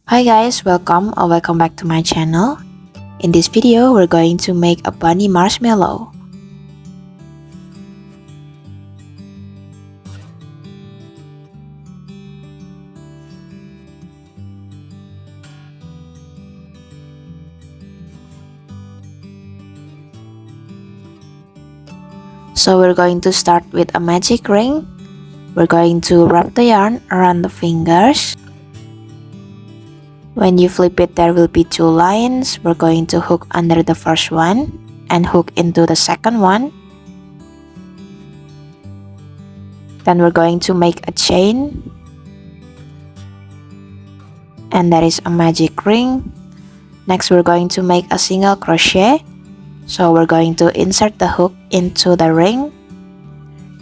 Hi guys, welcome back to my channel. In this video, we're going to make a bunny marshmallow. So we're going to start with a magic ring. We're going to wrap the yarn around the fingers. When you flip it, there will be two lines. We're going to hook under the first one and hook into the second one. Then we're going to make a chain. And that is a magic ring. Next, we're going to make a single crochet. So we're going to insert the hook into the ring,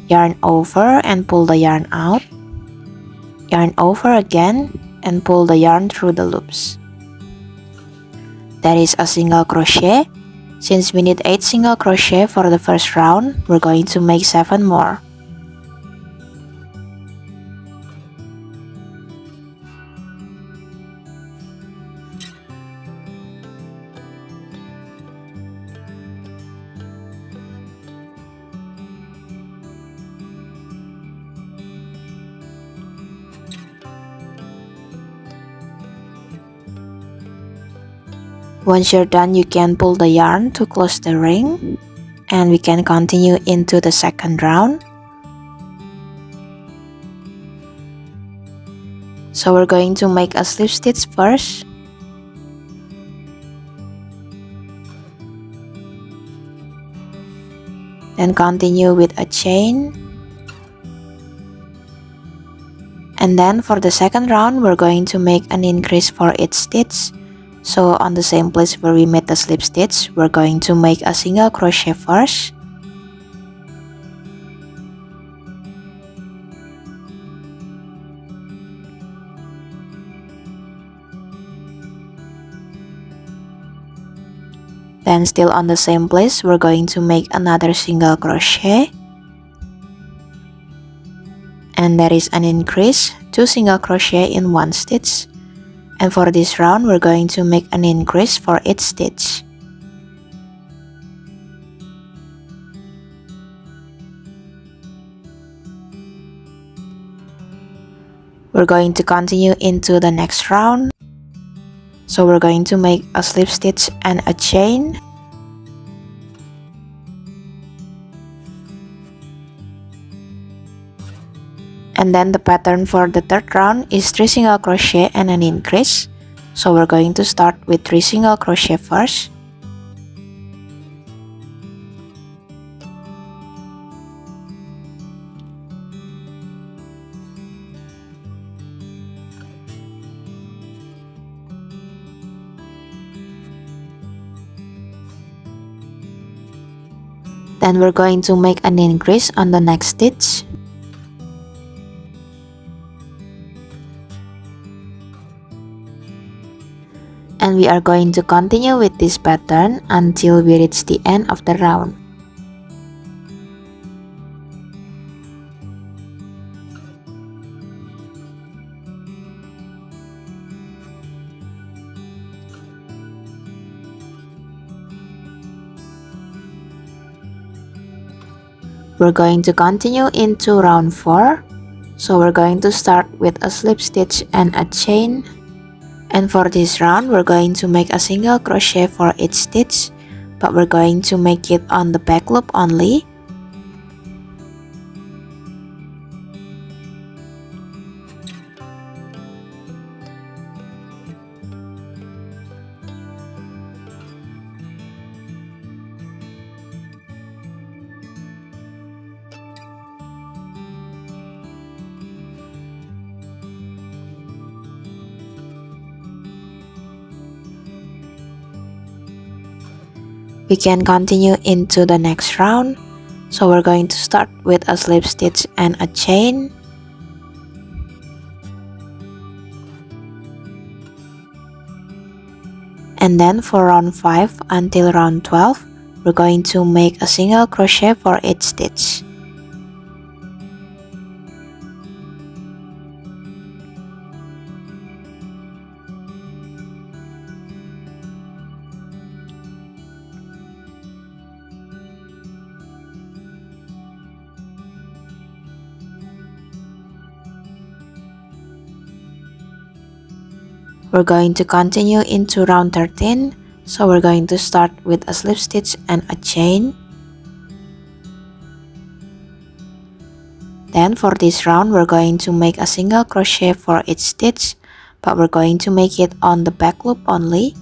yarn over and pull the yarn out, yarn over again and pull the yarn through the loops. That is a single crochet. Since we need 8 single crochet for the first round, we're going to make 7 more. Once you're done, you can pull the yarn to close the ring, and we can continue into the second round. So we're going to make a slip stitch first. Then continue with a chain. And then for the second round, we're going to make an increase for each stitch. So on the same place where we made the slip stitch, we're going to make a single crochet first. Then still on the same place, we're going to make another single crochet. And that is an increase, 2 single crochet in one stitch. And for this round, we're going to make an increase for each stitch. We're going to continue into the next round. So we're going to make a slip stitch and a chain. And then the pattern for the third round is 3 single crochet and an increase. So we're going to start with 3 single crochet first. Then we're going to make an increase on the next stitch. And we are going to continue with this pattern until we reach the end of the round. We're going to continue into round 4. So we're going to start with a slip stitch and a chain. And for this round, we're going to make a single crochet for each stitch, but we're going to make it on the back loop only. We can continue into the next round. So we're going to start with a slip stitch and a chain. And then for round 5 until round 12, we're going to make a single crochet for each stitch. We're going to continue into round 13. So we're going to start with a slip stitch and a chain. Then for this round, we're going to make a single crochet for each stitch, but we're going to make it on the back loop only.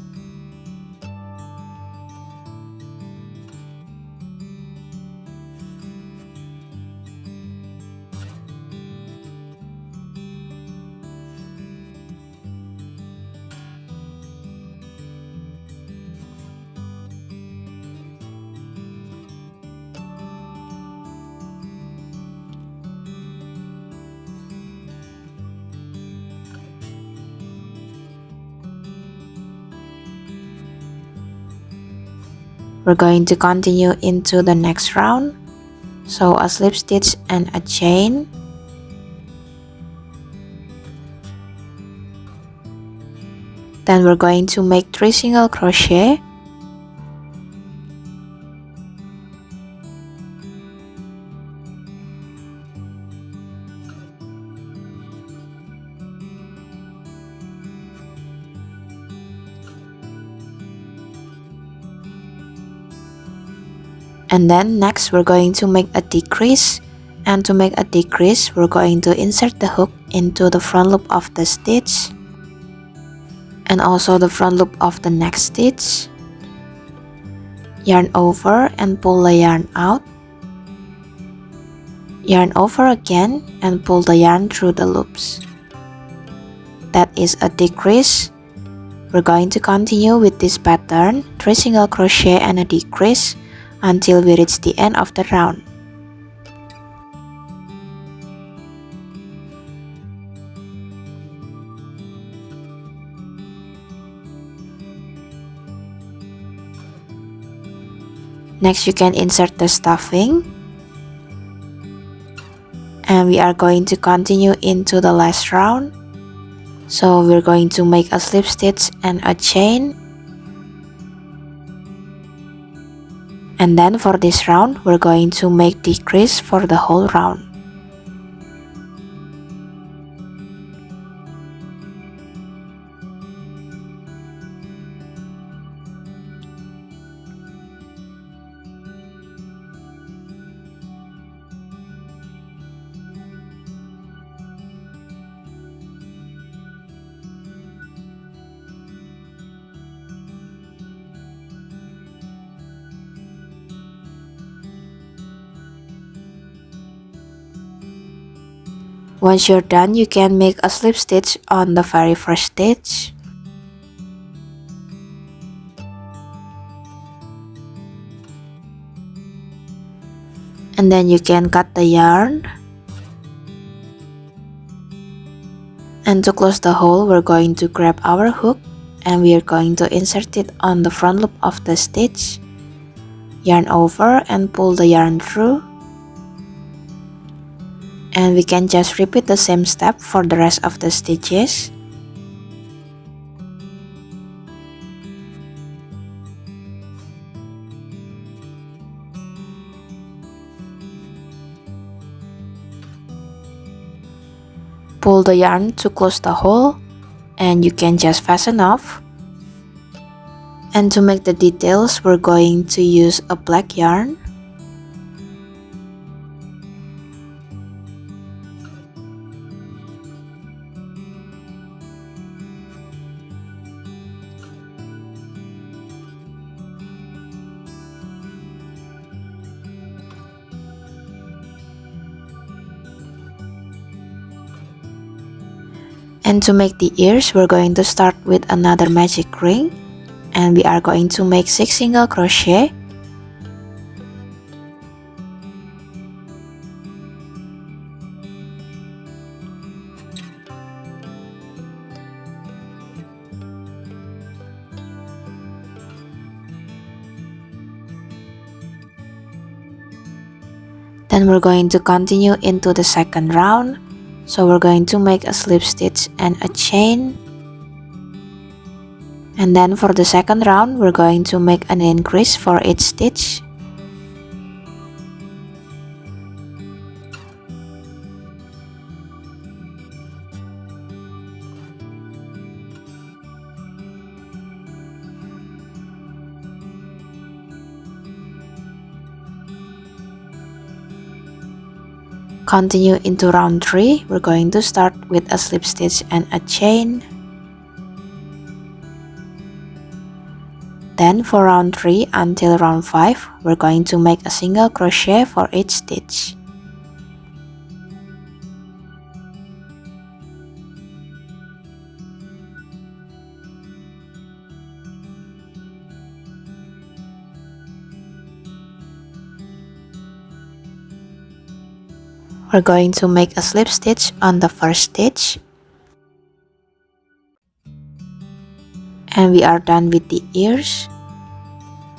We're going to continue into the next round. So a slip stitch and a chain. Then we're going to make 3 single crochet. And then next we're going to make a decrease, and to make a decrease we're going to insert the hook into the front loop of the stitch and also the front loop of the next stitch. Yarn over and pull the yarn out. Yarn over again and pull the yarn through the loops. That is a decrease. We're going to continue with this pattern, 3 single crochet and a decrease, until we reach the end of the round. Next you can insert the stuffing. And we are going to continue into the last round. So we're going to make a slip stitch and a chain. And then for this round, we're going to make decrease for the whole round. Once you're done, you can make a slip stitch on the very first stitch. And then you can cut the yarn. And to close the hole, we're going to grab our hook and we are going to insert it on the front loop of the stitch. Yarn over and pull the yarn through. And we can just repeat the same step for the rest of the stitches. Pull the yarn to close the hole and you can just fasten off. And to make the details, we're going to use a black yarn. And to make the ears, we're going to start with another magic ring. And we are going to make 6 single crochet. Then we're going to continue into the second round. So we're going to make a slip stitch and a chain. And then for the second round, we're going to make an increase for each stitch. Continue into round 3. We're going to start with a slip stitch and a chain. Then for round 3 until round 5, we're going to make a single crochet for each stitch. We're going to make a slip stitch on the first stitch. And we are done with the ears.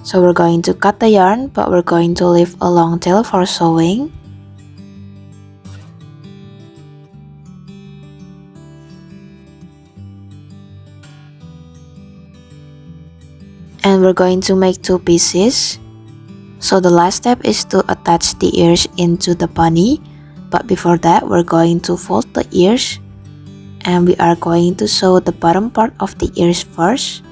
So we're going to cut the yarn, but we're going to leave a long tail for sewing. And we're going to make 2 pieces. So the last step is to attach the ears into the bunny. But before that, we're going to fold the ears. And we are going to sew the bottom part of the ears first.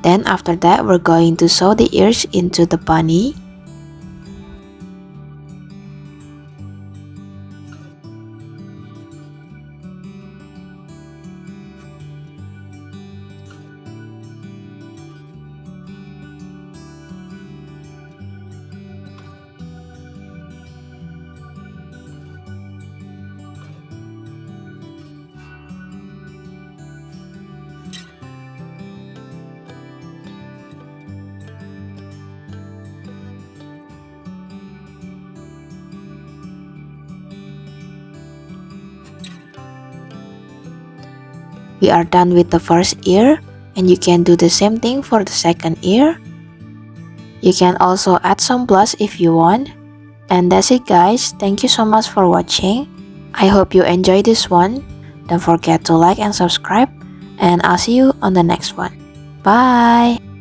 Then after that, we're going to sew the ears into the bunny. We are done with the first ear, and you can do the same thing for the second ear. You can also add some blush if you want. And that's it guys, thank you so much for watching. I hope you enjoyed this one. Don't forget to like and subscribe, and I'll see you on the next one. Bye!